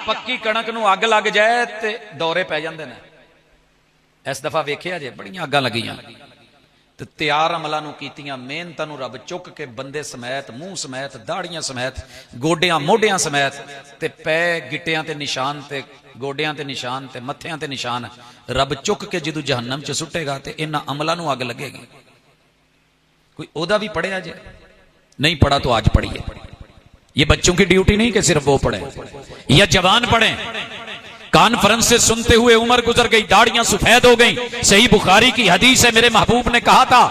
पक्की कणक नूं अग लग जाए तो दौरे पै जांदे ने। इस दफा वेखिया जे बड़ियां अग्गां लगियां ते तैयार अमलां नूं कीतियां, मेहनतां नूं रब चुक के बंदे समेत, मूँह समेत, दाड़ियां समेत, गोडियां मोढियां समेत ते पै गिट्टियां ते निशान ते गोडियां ते निशान ते मत्थियां ते निशान रब चुक के जदों जहन्नम च सुटेगा तो इन्हां अमलां नूं अग लगेगी। कोई ओदा भी पढ़िया जे? नहीं पढ़ा तो आज पढ़िए। ये बच्चों की ड्यूटी नहीं कि सिर्फ वो पढ़े या जवान पढ़े। कॉन्फ्रेंस से सुनते हुए उम्र गुजर गई, दाढ़ियां सफेद हो गई। सही बुखारी की हदीस है, मेरे महबूब ने कहा था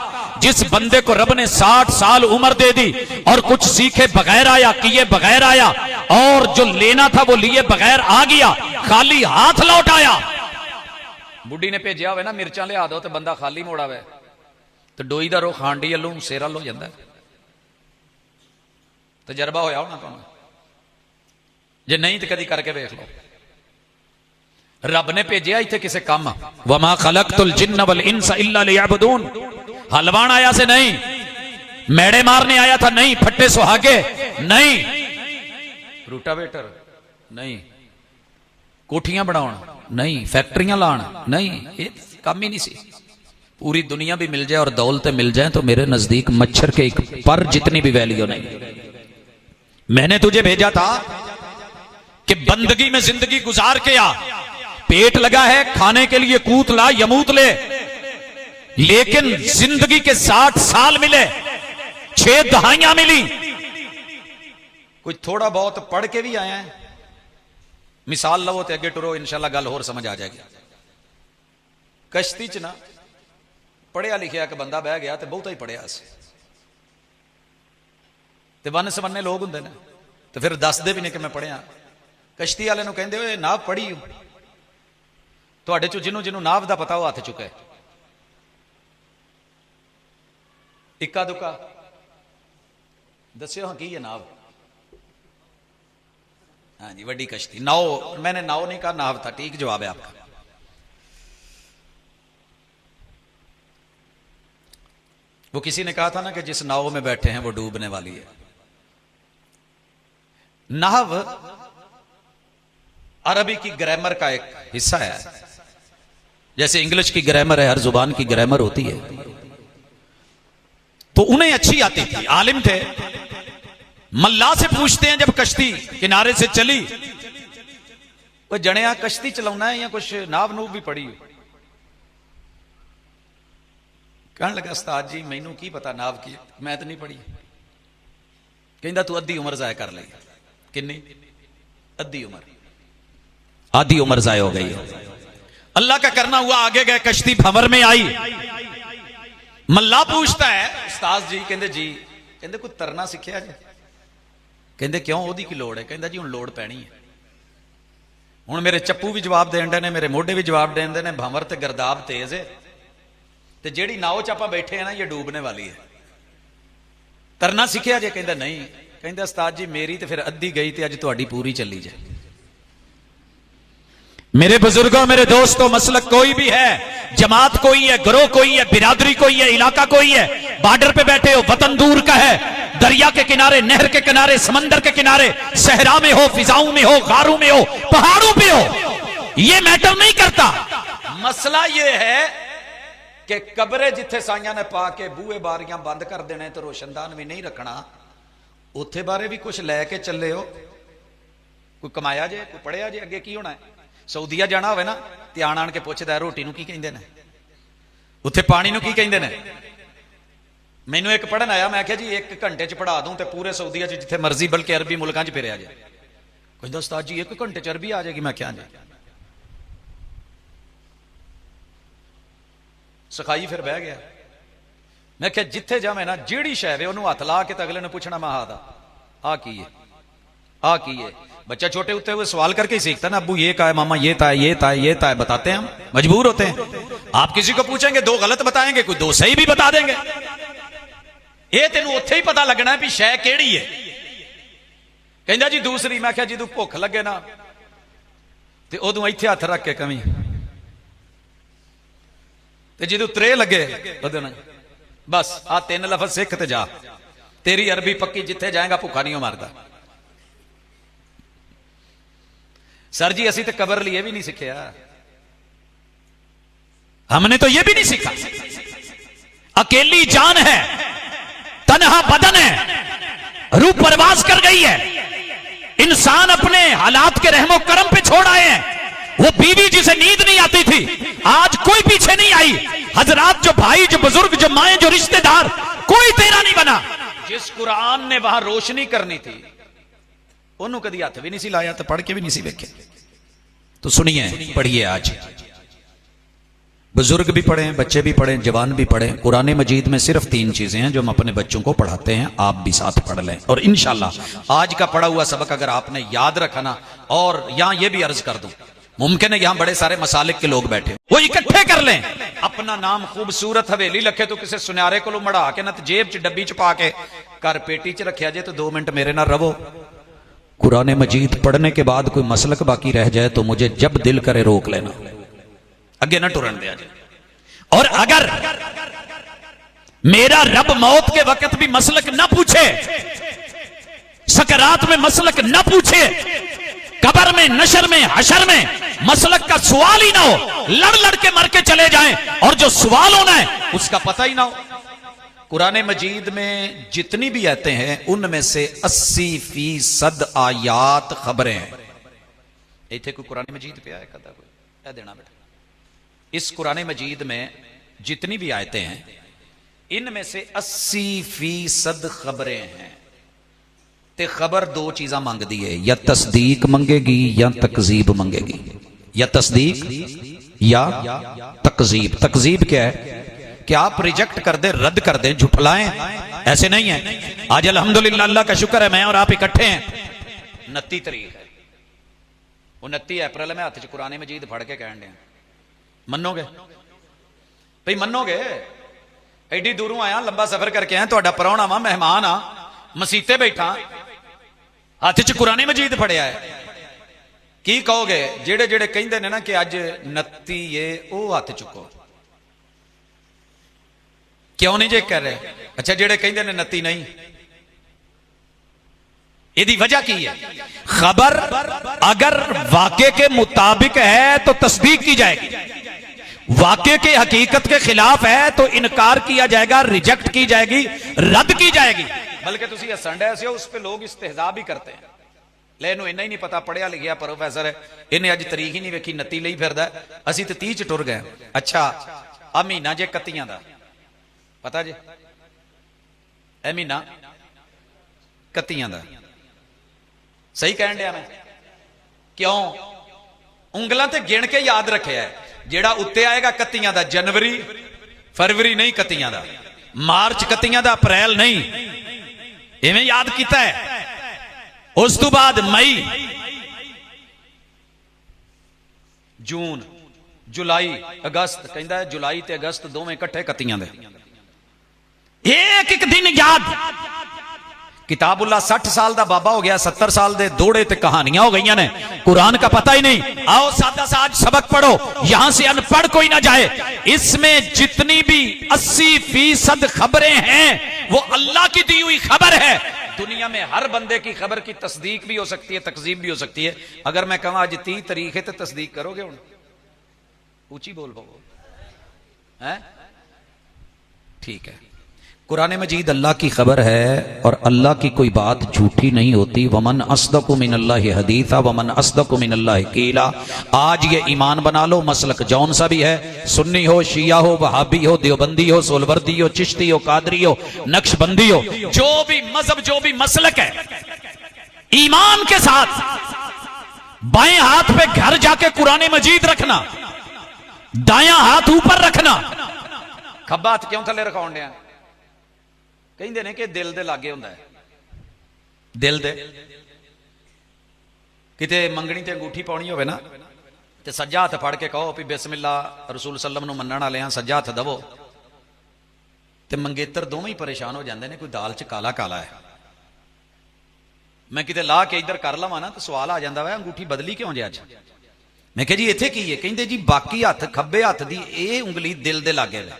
जिस बंदे को रब ने 60 साल उम्र दे दी और कुछ सीखे बगैर आया, किए बगैर आया, और जो लेना था वो लिए बगैर आ गया, खाली हाथ लौट आया। बुढ़ी ने भेजा हो ना मिर्चा लिया दो तो बंदा खाली मोड़ा वे तो डोई का रुख हांडी वालों सेरा लो जाता। तजर्बा होया होना तुहानू, जे नहीं तो कदी करके वेख लो। रब ने भेजा इत्थे किसे काम, वमा खलकतुल जिन्न वल इंसा इल्ला लियअबुदून। हलवान आया से नहीं, मेड़े मारने आया था नहीं, फट्टे सुहागे नहीं, रूटावेटर नहीं, कोठियां बनाउण नहीं, फैक्ट्रियां लाण नहीं, ये काम ही नहीं सी। पूरी दुनिया भी मिल जाए और दौलतें मिल जाए तो मेरे नजदीक मच्छर के एक पर जितनी भी वैल्यू नहीं। मैंने तुझे भेजा था कि बंदगी में जिंदगी गुजार के आ, पेट लगा है खाने के लिए कूत ला यमूत ले, लेकिन जिंदगी के 60 साल मिले, 6 दहाइयां मिली। कुछ थोड़ा बहुत पढ़ के भी आए हैं, मिसाल लवो तो अगे टुरो, इंशाल्लाह गल होर समझ आ जाएगी। कश्ती च ना पढ़िया लिखिया एक बंदा बह गया तो बहुता ही पढ़िया से ते वन सवन्ने लोग होंगे ने तो फिर दसदे भी नहीं कि मैं पढ़िया। कश्ती वाले कहते हो नाव पढ़ी तुहाडे चों जिन्हों जिन्हों नाव का पता वो हथ चुके, इक्का दुक्का दस्यो हाँ की है नाव? हाँ जी वड्डी कश्ती, नाव। मैंने नाव नहीं कहा, नाव था, ठीक जवाब है आपका। वो किसी ने कहा था ना कि जिस नाव में बैठे हैं वो डूबने वाली है। नाव अरबी की ग्रामर का एक हिस्सा है, जैसे इंग्लिश की ग्रामर है, हर जुबान की ग्रामर होती है। तो उन्हें अच्छी आती थी, आलिम थे। मल्ला से पूछते हैं जब कश्ती किनारे से चली, वो जणिया कश्ती चलाना है या कुछ नाव नूव भी पड़ी? कहने लगा उस्ताद जी मैनू की पता नाव की, मैं तो नहीं पढ़ी। कहता तू अद्धी उम्र जाया कर ली। किन्नी? अद्धी उम्र, आधी उम्र जाया हो गई। अल्लाह का करना हुआ, आगे गए, कश्ती भंवर में आई। मल्ला पूछता है उस्ताद जी, कहते जी, कहते कोई तरना सीखिया जी? कहते क्यों, ओदी की लोड़ है? कहता जी हुण लोड़ पैनी है। हुण मेरे चप्पू भी जवाब देण दे ने, मेरे मोढे भी जवाब देण दे ने, भंवर ते गर्दाब तेज है, ते जेड़ी नाव च आपां बैठे हैं ना ये डूबने वाली है। तरना सीखिया जे? कहता नहीं। कहता उस्ताद जी मेरी तो फिर अद्धी गई तो अज तुहाडी पूरी चली जाए। मेरे बुजुर्गों, मेरे दोस्तों, मसलक कोई भी है, जमात कोई है, ग्रोह कोई है, बिरादरी कोई है, इलाका कोई है, बॉर्डर पे बैठे हो, वतन दूर का है, दरिया के किनारे, नहर के किनारे, समंदर के किनारे, सहरा में हो, फिजाओं में हो, गारों में हो, पहाड़ों पे हो, ये मैटर नहीं करता। मसला ये है कि कब्रे जिथे साइयां ने पा के बूहे बारियां बंद कर देने तो रोशनदान भी नहीं रखना, उत्थे बारे भी कुछ लैके चले हो। कोई कमाया जे, कोई पढ़िया जे, अगे की होना है? सऊदीया जाना होवे ना ते आण आण के पुछदा है रोटी नूं की कहिंदे ने, उत्थे पानी नूं की कहिंदे ने। मैनू एक पढ़न आया, मैं आख्या जी 1 घंटे च पढ़ा दूं ते पूरे सऊदीया च जिथे मर्जी बल्कि अरबी मुल्कां च फिरिया जे। कहंदा उस्ताद जी 1 घंटे च अरबी आ जाएगी? मैं क्या जी सिखाई, फिर बह गया। मैं क्या जिथे जावे ना जिहड़ी शै वे ओनू हथ ला के तो अगले ने पूछना मैं हादा आ की है, आ की है। बच्चा छोटे होते हुए सवाल करके ही सीखता ना, अब्बू ये का है, मामा ये था, ये था, ये था, बताते हैं हम, मजबूर होते हैं। आप किसी को पूछेंगे 2 गलत बताएंगे, कोई 2 सही भी बता देंगे। ये तेनू उत्थे ही पता लगना है भी शै केड़ी है। कहंदा जी दूसरी। मैं क्या जी तू भुख लगे ना ते उदों इत्थे हथ रख के कमी, ते जो त्रे लगे बस आ 3 लफज सिख ते जा, तेरी अरबी पक्की, जिथे जाएगा भुखा नहीं मरदा। सर जी असी तो कबर लिए भी नहीं सीखिया, हमने तो ये भी नहीं सीखा। अकेली जान है, तन्हा बदन है, रूह परवास कर गई है, इंसान अपने हालात के रहमो करम पे छोड़ आए हैं। वो बीवी जिसे नींद नहीं आती थी आज कोई पीछे नहीं आई। हजरात, जो भाई, जो बुजुर्ग, जो माए, जो रिश्तेदार, कोई तेरा नहीं बना। जिस कुरान ने वहां रोशनी करनी थी उन्होंने कभी हाथ भी नहीं सी लाया, तो पढ़ के भी नहीं सी वेखे। तो सुनिए, पढ़िए। आज बुजुर्ग भी पढ़े, बच्चे भी पढ़े, जवान भी पढ़े। कुरान मजीद में सिर्फ 3 चीजें हैं जो हम अपने बच्चों को पढ़ाते हैं, आप भी साथ पढ़ लें। और इंशाल्लाह आज का पढ़ा हुआ सबक अगर आपने याद रखा ना, और यहां यह भी अर्ज कर दूं, मुमकिन है यहां बड़े सारे मसालिक के लोग बैठे, वो इकट्ठे कर लें, अपना नाम खूबसूरत हवेली लिखे तो किसी सुन्यारे को मड़ा के ना जेब च डब्बी च पा के घर पेटी च रखा जे, तो 2 मिनट मेरे नाल रवो। कुरान मजीद पढ़ने के बाद कोई मसलक बाकी रह जाए तो मुझे जब दिल करे रोक लेना, अगे ना टुरन दिया जाए। और अगर मेरा रब मौत के वक्त भी मसलक ना पूछे, सकरात में मसलक ना पूछे, कबर में, नशर में, हशर में मसलक का सवाल ही ना हो, लड़ लड़ के मर के चले जाएं, और जो सवाल होना है उसका पता ही ना हो। कुरान मजीद में जितनी भी आयतें हैं उनमें से 80% आयात खबरें हैं। इतने कोई कुरान मजीद पे आया कदा कोई देना बेटा। इस कुरान मजीद में जितनी भी आयतें हैं इनमें से 80% खबरें हैं। ते खबर 2 चीज़ा मंगती है, या तस्दीक मंगेगी या तकजीब मंगेगी, या तस्दीक या तकजीब। तकजीब क्या है कि आप रिजेक्ट कर दें, रद्द कर दें, झुठलाएं, ऐसे नहीं है। आज अल्हम्दुलिल्लाह, अल्लाह का शुक्र है, मैं और आप इकट्ठे हैं। 29 तारीख है, 29 अप्रैल में हाथ च कुरान मजीद फड़ के कहन दे, मनोगे भाई? मनोगे? एडी दूरों आया, लंबा सफर करके आया, तुहाडा परौणा वा, मेहमान आ, मसीते बैठा, हाथ च कुरान मजीद फड़िया है। की कहोगे? जेड़े जेड़े कहंदे ने ना कि अज 29 है, वो हाथ चुको। क्यों नहीं जे कह रहे? अच्छा, जेड़े कहंदे ने 29 नहीं, यदि वजह की है? खबर अगर वाक़े के मुताबिक है तो तस्दीक की जाएगी, वाक़े के हकीकत के खिलाफ है तो इनकार किया जाएगा, रिजेक्ट की जाएगी, रद्द की जाएगी। बल्कि तुसी हसन डे हो, उस पर लोग इस्तेहजा भी करते हैं। ले इन्हू इन्ना ही नहीं पता, पढ़िया लिखिया प्रोफैसर है, इन्हें अज तरीक ही नहीं वेखी, 29 ਲਈ फिरदा, असी तो 30 च टुर गए। अच्छा, आ महीना जे 31 का पता जे? ए महीना 31 का सही कहन दिया मैं? क्यों? उंगलों ते गिन के याद रखे है, जेड़ा उत्ते आएगा 31 का, जनवरी फरवरी नहीं 31 का, मार्च 31 का, अप्रैल नहीं, इवें याद किया है। उस तो बाद मई, जून, जुलाई, अगस्त, कहता है जुलाई ते अगस्त दोवें इकट्ठे 31 दे, एक एक दिन याद। किताबुल्ला 60 साल का बाबा हो गया, 70 साल दे दौड़े ते कहानियां हो गई ने, कुरान का पता ही नहीं। आओ सादा सा आज सबक पढ़ो, यहां से अनपढ़ कोई ना जाए। इसमें जितनी भी 80% खबरें हैं वो अल्लाह की दी हुई खबर है। दुनिया में हर बंदे की खबर की तस्दीक भी हो सकती है, तकजीब भी हो सकती है। अगर मैं कहूं आज 30 तारीख है तो तस्दीक करोगे? हूं ऊंची बोल पाओ है? ठीक है, कुरान मजीद अल्लाह की खबर है और अल्लाह की कोई बात झूठी नहीं होती। वमन अस्दक़ु मिनल्लाहि हदीसा वमन अस्दक़ु मिनल्लाहि क़ीला। आज ये ईमान बना लो, मसलक जौन सा भी है, सुन्नी हो, शिया हो, वहाबी हो, देवबंदी हो, सोलवर्दी हो, चिश्ती हो, कादरी हो, नक्शबंदी हो, जो भी मजहब, जो भी मसलक है, ईमान के साथ बाएं हाथ पे घर जाके कुरान मजीद रखना, दायां हाथ ऊपर रखना। खब्बा हाथ क्यों थले रखाउण दिया? कहते ने कि दिल दे लागे हुंदा है, दिल दे किते मंगनी ते अंगूठी पाउणी होवे ना, ते सज्जा हाथ फड़ के कहो भी बिस्मिल्ला रसूल सल्लम नूं मन्नण वाले हां, सज्जा हाथ दवो, ते मंगेतर दोवें ही परेशान हो जांदे ने, कोई दाल च काला काला है। मैं किते ला के इधर कर लवां ना तो सवाल आ जांदा वा अंगूठी बदली क्यों जे अज? मैं कहा जी इत्थे की है? कहंदे जी बाकी हाथ, खब्बे हाथ दी ये उंगली दिल दे लागे है,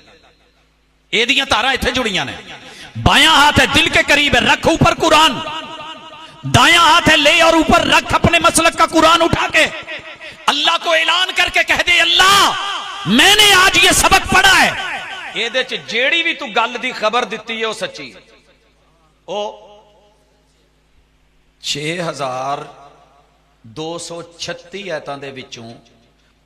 एदियां तारां इत्थे जुड़ियां ने। बायां हाथ है दिल के करीब है, रख ऊपर कुरान, दायां हाथ है ले और ऊपर रख अपने मसलक का कुरान उठा के अल्लाह को ऐलान करके कह दे, अल्लाह मैंने आज ये सबक पढ़ा है, ਇਹਦੇ ਚ ਜਿਹੜੀ ਵੀ ਤੂੰ ਗੱਲ ਦੀ ਖਬਰ ਦਿੱਤੀ ਹੈ ਉਹ ਸੱਚੀ ਹੈ। ਉਹ 6236 ਐਤਾਂ ਦੇ ਵਿੱਚੋਂ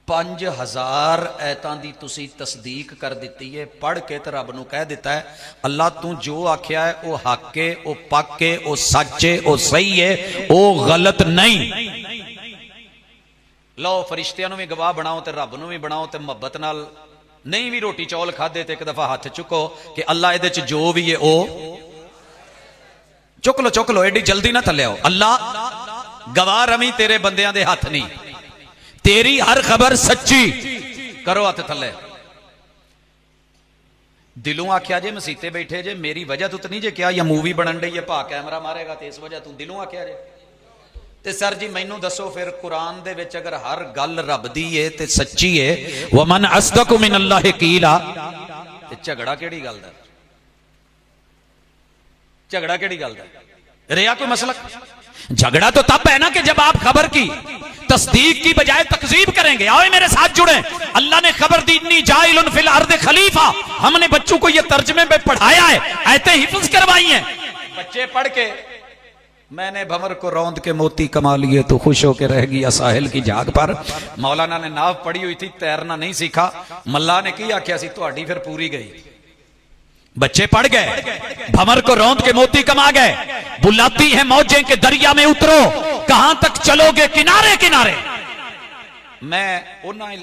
5000 ਐਤਾਂ ਦੀ ਤੁਸੀਂ ਤਸਦੀਕ ਕਰ ਦਿੱਤੀ ਹੈ। ਪੜ੍ਹ ਕੇ ਤੇ ਰੱਬ ਨੂੰ ਕਹਿ ਦਿੱਤਾ ਹੈ, ਅੱਲਾ ਤੂੰ ਜੋ ਆਖਿਆ ਹੈ ਉਹ ਹੱਕ ਹੈ, ਉਹ ਪੱਕ ਹੈ, ਉਹ ਸੱਚ ਹੈ, ਉਹ ਸਹੀ ਹੈ, ਉਹ ਗਲਤ ਨਹੀਂ। ਲਓ ਫਰਿਸ਼ਤਿਆਂ ਨੂੰ ਵੀ ਗਵਾਹ ਬਣਾਓ ਤੇ ਰੱਬ ਨੂੰ ਵੀ ਬਣਾਓ ਤੇ ਮੁਹੱਬਤ ਨਾਲ नहीं भी रोटी चौल खादे तो एक दफा हाथ चुको कि अल्लाह ये जो भी है वो चुक लो एडी जल्दी ना थले आओ। अल्लाह गवाह रवी तेरे बंदियां दे हाथ नहीं, तेरी हर खबर सच्ची, करो हाथ थले। दिलों आख्या जे मसीते बैठे जे मेरी वजह तो नहीं जे क्या या मूवी बनन डई है भा कैमरा मारेगा तो इस वजह तू दिलों आख्या जे ते सर जी मैनू दसो फिर कुरान दे विच अगर हर गल रब दी है ते सच्ची है, वमन अस्दकु मिन अल्लाह कीला, ते झगड़ा केड़ी गल दा? झगड़ा केड़ी गल दा? रिया कोई मसला? झगड़ा तो तब है ना कि जब आप खबर की तस्दीक की बजाय तकजीब करेंगे। आओ मेरे साथ जुड़े। अल्लाह ने खबर दी इन्नी जाइलुन फिल अर्द खलीफा, हमने बच्चों को ये तर्जमे में पढ़ाया है, आयतें हिफ्ज करवाई हैं। बच्चे पढ़ के मैंने भंवर को रौंद के मोती कमा लिए तो खुश होकर रह गया साहिल की झाग पर। मौलाना ने नाव पड़ी हुई थी, तैरना नहीं सीखा, मल्ला ने की आख्या सी तुहाडी फिर पूरी गई। बच्चे पढ़ गए, भंवर को रौंद के मोती कमा गए, बुलाती है मौजें के दरिया में उतरो, कहां तक चलोगे किनारे किनारे। मैं उन्हां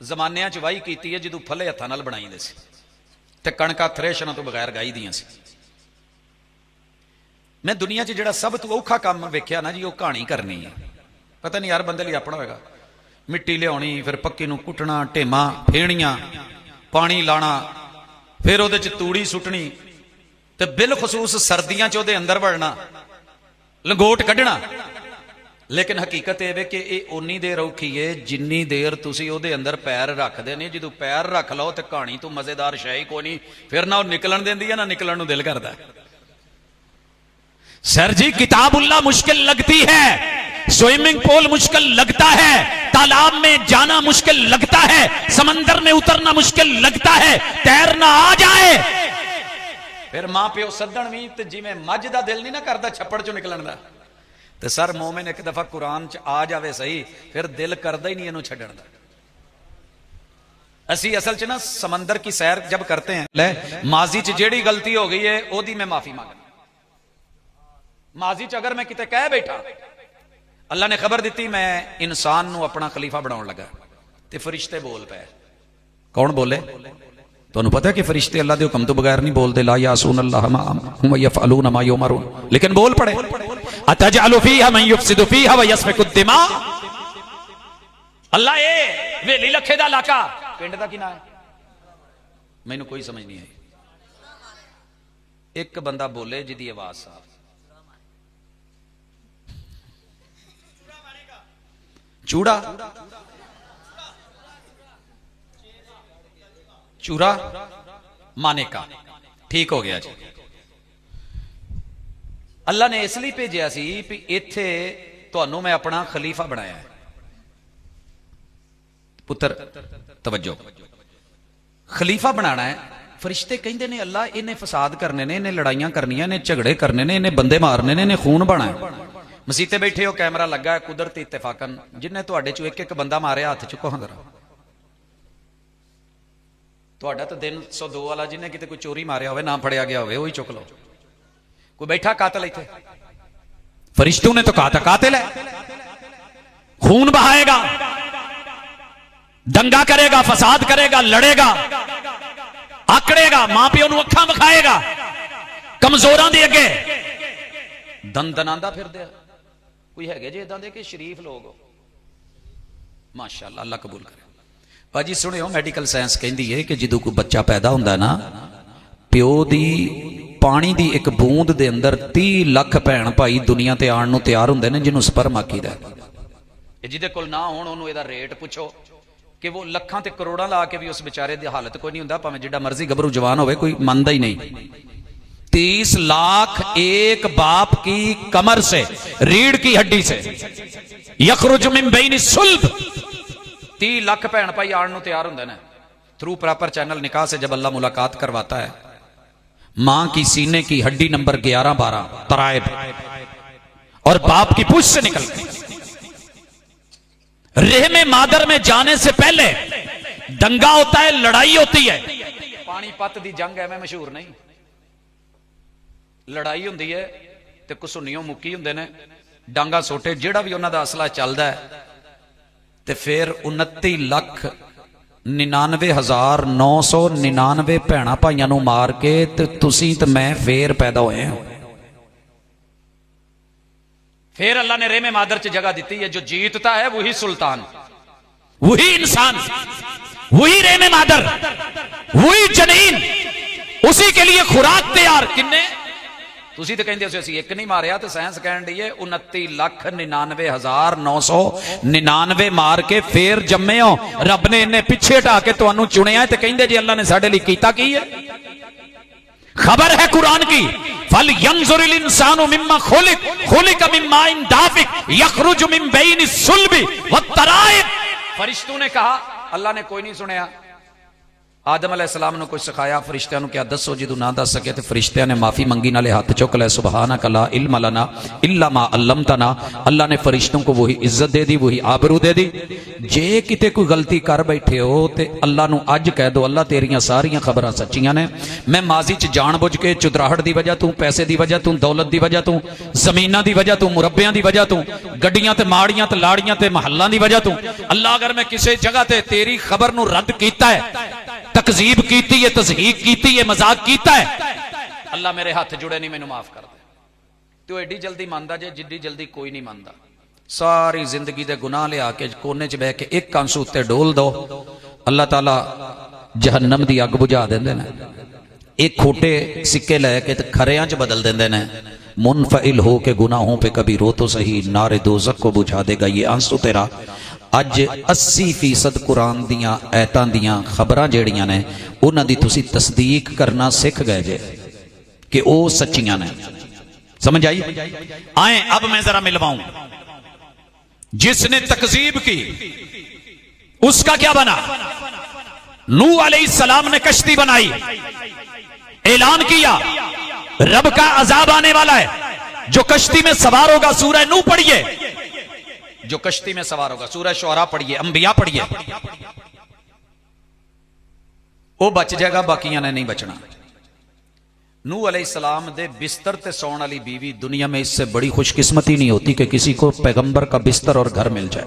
जमानियां च वाही कीती है जदों फले हत्थां नाल बनाईंदे सी ते कणकां थ्रेशरां तो बगैर गाई दियां सी। मैं दुनिया च जिहड़ा सब तो औखा काम वेख्या ना जी, वो कहानी करनी है। पता नहीं यार बंदे लिए अपना होगा, मिट्टी लियानी, फिर पक्की नूं कुटना, ढेमा फेणियां, पानी लाना, फिर उहदे च तूड़ी सुट्टनी ते बिलखसूस सर्दियां च उहदे अंदर वड़ना, लंगोट कढ़ना। लेकिन हकीकत यह है कि यह उन्नी देर औखी है जिन्नी देर तुसी उहदे अंदर पैर रखदे ने। जदों पैर रख लो तो कहानी तो मजेदार शाही कोई नहीं, फिर ना निकलन देंदी है ना निकलन नूं दिल करदा। सर जी किताबुल्लाह मुश्किल लगती है, स्विमिंग पूल मुश्किल लगता है, तालाब में जाना मुश्किल लगता है, समंदर में उतरना मुश्किल लगता है, तैरना आ जाए फिर मां प्यो सदन भी तो जिवें मझ दा दिल नहीं ना करता छप्पड़ चों निकलन दा, ते सर मोमिन एक दफा कुरान च आ जावे सही फिर दिल करदा ही नहीं इहनूं छड्डण दा। असी असल च ना समंदर की सैर जब करते हैं, ले माजी च जेड़ी गलती हो गई है ओदी मैं माफी मांगदा। माजी च अगर मैं किते कह बैठा, अल्लाह ने खबर दी मैं इंसान नूं अपना खलीफा बनाउण लगा ते फरिश्ते बोल पे। कौन बोले? तुहानूं पता है कि फरिश्ते अल्लाह दे हुक्म तो बगैर नहीं बोलते। ला यासून अल्लाह मा हुम यफअलून मा युमरून, लेकिन बोल पड़े अतजअलु फीहा मन युफसिदु फीहा व यसफिकु दिमा। अल्लाह ए वेली लखे दा इलाका, पिंड दा की नाम है मैनूं कोई समझ नहीं आई। एक बंदा बोले जिहदी आवाज साफ, चूड़ा चूरा माने का, ठीक हो गया जी। अल्लाह ने इसलिए भेजा सी भी इत्थे तुहानूं मैं अपना खलीफा बनाया है। पुत्र तवज्जो, खलीफा बनाना है। फरिश्ते कहंदे ने अल्लाह इन्हें फसाद करने ने, इन्हें लड़ाइयां करनियां ने, झगड़े करने ने, इन्हें बंदे मारने ने, इन्हें खून बना है। मसीते बैठे हो, कैमरा लगा है, कुदरती इत्तेफाकन जिन्हें तुहाडे चों एक एक बंदा मारिया हाथ चुको हां जरा। तुहाडा तो दिन 102 वाला जिन्हें किते कोई चोरी मारिया होवे, ना फड़िया गया होवे, वही चुक लो। कोई बैठा कातिल इत्थे, फरिश्तों ने तो कहा था कातिल है, खून बहाएगा, दंगा करेगा, फसाद करेगा, लड़ेगा, आकड़ेगा, मां प्यो नूं अखां विखाएगा, कमजोरां दे अगे दंदनांदा फिरदे। कोई हैगे जे इदां दे कि शरीफ लोग हो? माशाअल्लाह, अल्लाह कबूल करे। भाजी सुनियो, मेडिकल साइंस कहती है कि जो कोई बच्चा पैदा होंदा ना, प्यो दी पानी दी एक बूंद दे अंदर 30 लाख भैन भाई दुनिया ते आण नूं तैयार हुंदे ने, जिन्हों स्पर्म आखीदा। जिहदे कोल ना होण उहनूं इहदा रेट पुछो कि वो लखां ते करोड़ां ला के भी उस बेचारे दी हालत कोई नहीं हुंदा, भावें जिड्डा मर्जी गभरू जवान होवे, कोई मनदा ही नहीं। 30 लाख एक बाप की कमर से, रीढ़ की हड्डी से, यखरुज मिन बैनि सुल्ब, 30 लाख भैन भाई आने तैयार होंगे ने थ्रू प्रॉपर चैनल निकाह से। जब अल्लाह मुलाकात करवाता है, मां की सीने की हड्डी नंबर 11-12 तराइब और बाप की पूंछ से निकलती, रहमे मादर में जाने से पहले दंगा होता है, लड़ाई होती है। पानीपत दी जंग एवं मशहूर नहीं, लड़ाई होंदी है ते घसुनियों मुक्की होंदे ने, डांगा सोटे, जेड़ा भी उन्हां दा असला चलदा है, ते फिर 29,99,999 भैणा भाइयों नूं मार के ते तुसीं ते मैं फिर पैदा होए हैं। फिर अल्लाह ने रहमे मादर च जगह दी है। जो जीतता है वही सुल्तान, वही इंसान, वही रहमे मादर, वही जनीन, उसी के लिए खुराक तैयार। किन्ने तुसी तो कहंदे हो असीं एक नहीं मारिया, तो साइंस कहण दी है 29,99,999 मार के फिर जम्मे हो। रब ने इन्हें पिछे हटा के तुहानू चुनिया, तो कहंदे जी अल्लाह ने साडे लई कीता की है। खबर है कुरान की, फल यंजुरिल इंसानु मिम्मा खुलिक मिन माइन दाफिक यखरुजु मिन बैनि सुल्बि वत्तराइब। फरिश्तों ने कहा, अल्लाह ने कोई नहीं सुनिया। आदम अलैहिस्सलाम ने कुछ सिखाया, फरिश्तियां क्या दसो, जो ना दस सके तो फरिश्तियां ने माफी मंगी, नाले हाथ चुक ले, सुबहानक ला इल्म लना इल्ला मा अल्लमतना। अल्लाह ने फरिश्तों को वही इज्जत दे दी, वही आबरू दे दी। जे किते कोई गलती कर बैठे हो तो अल्लाह नू अज कह दो, अल्लाह तेरियां सारियां खबरां सच्चियां ने। मैं माजी च जानबुझ के चुदराहट की वजह तू, पैसे की वजह तू, दौलत की वजह तू, जमीनां की वजह तू, मुरब्बियां की वजह तू, गड्डियां ते माड़ियां ते लाड़ियां ते महल्लां की वजह तू, अल्लाह अगर मैं किसी जगह ते तेरी खबर नू रद्द कीता है, तकजीब कीती है, तज़हीक कीती है, मजाक कीता है, अल्लाह मेरे हाथ जुड़े नहीं, मैनू माफ कर दे। तो एडी जल्दी मानदा जे जिद्दी जल्दी कोई नहीं मानदा। सारी जिंदगी दे गुनाह लिया के कोने च बह के एक आंसू उत्ते डोल दो, अल्लाह ताला जहन्नम दी अग बुझा देंदे ने। एक खोटे सिक्के लैके ते खरियां च बदल देंदे ने। मुनफइल हो के गुनाहों पे कभी रो तो सही, नारे दोज़ख को बुझा देगा ये आंसू तेरा। अज 80% कुरान दियां ऐतां दियां खबरां जेड़ियां ने उन्हां दी तुसी तस्दीक करना सीख गए जे कि वो सच्चियां ने। समझ आई? आए अब मैं जरा मिलवाऊं। जिसने तकजीब की उसका क्या बना? नूह अलैहिस्सलाम ने कश्ती बनाई, ऐलान किया रब का अजाब आने वाला है। जो कश्ती में सवार होगा, सूरह नूह पढ़िए, जो कश्ती में सवार होगा, सूरह शुअरा पढ़िए, अंबिया पढ़िए, वो बच जाएगा, बाकियां ने नहीं बचना। नूह अलैहिस्सलाम दे बिस्तर ते सौण वाली बीवी दुनिया में इससे बड़ी खुशकिस्मती नहीं होती कि किसी को पैगंबर का बिस्तर और घर मिल जाए।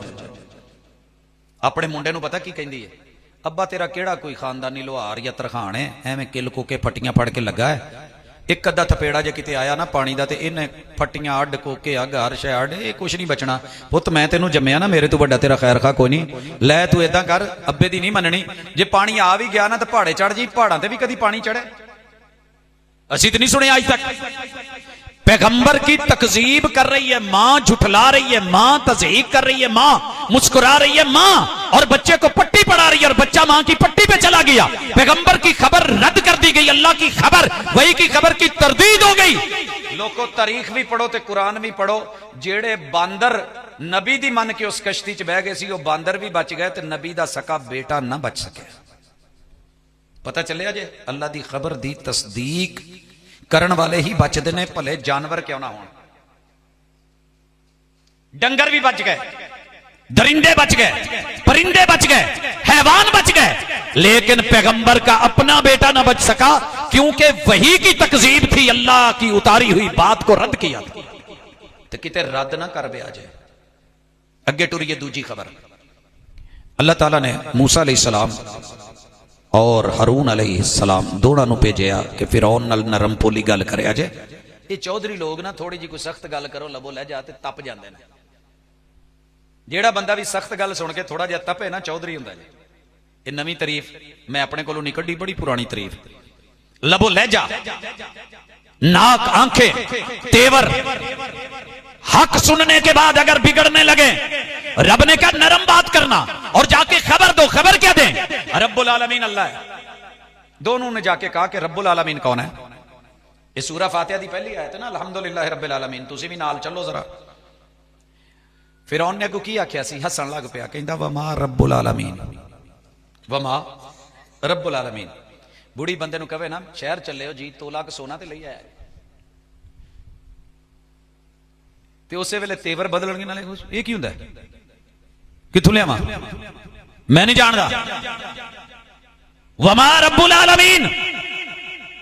अपने मुंडे नूं पता की कहंदी है, अब्बा तेरा केड़ा कोई खानदानी लोहार या तरखान है, एवें किल कोके फट्टियां फड़ के लगा है। एक अद्धा थपेड़ा जे किते आया ना पानी दा, ते इन्हें फट्टियां अड्ड कोके अग हर शै अड्ड, ये कुछ नहीं बचना। पुत्त मैं तेनू जम्मिया ना, मेरे तो बड़ा तेरा खैर खा कोई नहीं। लै तू इदां कर, अब्बे दी नहीं मननी, जे पानी आ भी गया ना तो पहाड़े चढ़ जी, पहाड़ां ते भी कदी पानी चढ़े? असीं तो नहीं सुने आज तक। पैगंबर की तकजीब कर रही है मां, झुठला रही है मां, तज़हीक कर रही है मां, मुस्कुरा रही है मां, और बच्चे को पट्टी पढ़ा रही है और बच्चा मां की पट्टी पे चला गया। पैगंबर की खबर रद्द कर दी गई, अल्लाह की खबर, वही की खबर की तरदीद हो गई। लोगों तारीख भी पढ़ो ते कुरान भी पढ़ो। जेड़े बांदर नबी दी मन के उस कश्ती च बह गए सी, वो बांदर भी बच गए, तो नबी दा सका बेटा ना बच सके। पता चलिया जे अल्लाह दी खबर दी तस्दीक करन वाले ही बचते ने, भले जानवर क्यों ना हों। डंगर भी बच गए, दरिंदे बच गए, परिंदे बच गए, हैवान बच गए, लेकिन पैगंबर का अपना बेटा ना बच सका, क्योंकि वही की तकजीब थी, अल्लाह की उतारी हुई बात को रद्द किया था। तो किते रद्द ना कर बे आज। अगे टुरिए दूजी खबर। अल्लाह ताला ने मूसा अलैहिस्सलाम और हारून अलैहिस्सलाम दोनों नूं भेजिया कि फिरौन नाल नरम पोली गल करे। अजे ये चौधरी लोग ना थोड़ी जी कोई सख्त गल करो, लबो लै जा ते तप जाते हैं। जेड़ा बंदा भी सख्त गल सुन के थोड़ा जिहा तपे ना, चौधरी हुंदा जी। ये नवीं तारीफ मैं अपने कोलों नहीं कड्डी, बड़ी पुरानी तारीफ। लबो लहजा, नाक, आंखें, तेवर, हक सुनने के बाद अगर बिगड़ने लगे, रब ने कहा नरम बात करना और जाके खबर दो। खबर क्या दें? रब्बुल आलमीन अल्लाह है। दोनों ने जाके कहा कि रब्बुल आलमीन कौन है? ये सूरा फातिहा दी पहली आयत है ना, अल्हम्दुलिल्लाह रब्बिल आलमीन। तुसी भी नाल चलो जरा। फिरौन ने अगों की आख्या सी, हसन लग पिया, कहंदा वमा रब्बुल आलमीन, वमा रब्बुल आलमीन। बूढ़ी बंदे नूं कहे ना शहर चले हो जी, तोला क सोना ते लई आया, ते उस वेले तेवर बदलणगे नाले ये की हुंदा है, कित्थों लियावां, मैं नहीं जानदा। वमा रब्बुल आलमीन,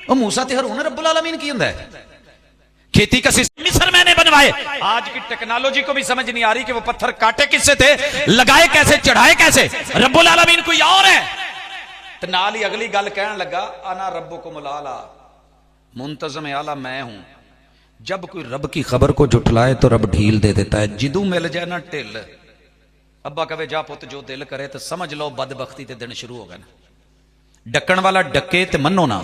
ओ मूसा ते हारून रब्बुल आलमीन की हुंदा है? खेती का सिस्टम मिस्र मैंने बनवाए। आज की टेक्नोलॉजी को भी समझ नहीं आ रही कि वो पत्थर काटे किससे थे, लगाए कैसे, चढ़ाए कैसे। रब्बुल आलमीन कोई और है। तो नाल ही अगली गल कहन लगा, अना रब्बुकुमुल आला, मुंतज़िम आला मैं हूं। जब कोई रब की खबर को जुटलाए तो रब ढील दे देता है। जिदू मिल जाए ना ढिल, अब्बा कहे जा पुत जो दिल करे, तो समझ लो बदबख्ती ते दिन शुरू हो गए। डकन वाला डके ते मनो ना,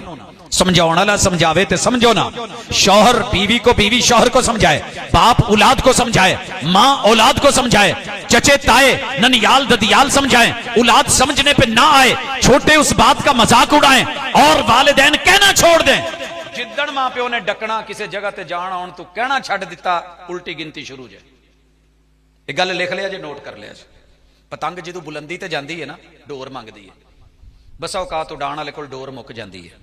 समझाने वाला समझावे ते समझो ना। शौहर बीवी को, बीवी शौहर को समझाए, बाप औलाद को समझाए, माँ औलाद को समझाए, चचे ताए ननियाल ददियाल समझाएं, औलाद समझने पे ना आए, छोटे उस बात का मजाक उड़ाएं और वालिदैन कहना छोड़ दें। जिद्दन मां प्यो ने डकना किसी जगह ते जान आउण तू कहना छड्ड दिता, उल्टी गिनती शुरू जे। ये गल लिख लिया जे, नोट कर लिया जे। पतंग जदों बुलंदी ते जांदी है ना, डोर मंगदी है। बस औकात उड़ाण वाले कोल डोर मुक जाती है।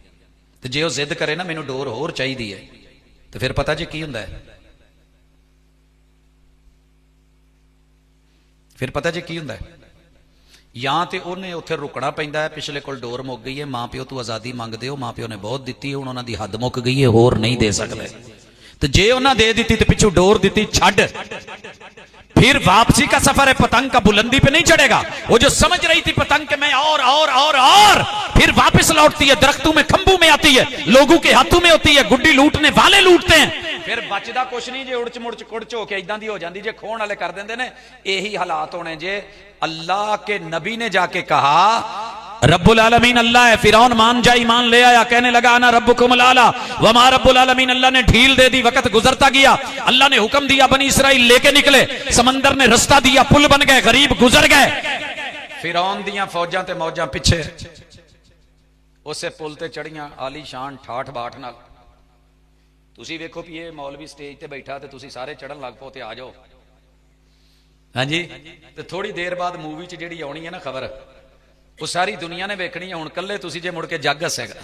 तो जे वो जिद करे ना मैनू डोर होर चाहिदी है, तो फिर पता जी की हुंदा है, फिर पता जी की हुंदा है। या तो उन्हें उत्थे रुकना पैंदा है, पिछले कोल डोर मुक गई है, मां प्यो तू आज़ादी मंगदे हो, मां प्यो ने बहुत दी, हुण उन्हां दी हद मुक गई है, होर नहीं दे सकते। तो जे उन्हां दे दी तो पिछू डोर दी छड्ड, फिर वापसी का सफर है, पतंग का बुलंदी पे नहीं चढ़ेगा। वो जो समझ रही थी पतंग के मैं और फिर वापस लौटती है, दरख्तों में खंभों में आती है, लोगों के हाथों में होती है, गुड्डी लूटने वाले लूटते हैं, फिर बचदा कुछ नहीं जे, उड़च मुड़च कुड़च होके इदां दी हो जाती जे, खोण वाले कर देंदे ने। यही हालात होने जे। अल्लाह के नबी ने जाके कहा रब्बुल आलमीन अल्लाह है। फिरौन मान जा, ईमान ले आया, कहने लगा अना रब्बुकुमुल आला वमा रब्बुल आलमीन। अल्लाह ने ढील दे दी, वक्त गुजरता गया। अल्लाह ने हुक्म दिया, बनी इसराइल लेके निकले, समंदर ने रास्ता दिया, पुल बन गए, गरीब गुजर गए। फिरौन दियां फौजां ते मौजां पिछे, उसे पुल ते चढ़ियां आली शान ठाठ बाट नाल। तुसी वेखो भी ये मौलवी स्टेज ते बैठा ते तुसी सारे चढ़न लग पो ते आ जाओ। हाँ जी, तो थोड़ी देर बाद मूवी च जिहड़ी आउणी है ना खबर, वो सारी दुनिया ने वेखनी है। हुण कल्ले तुसी जे मुड़ के जग हसेगा।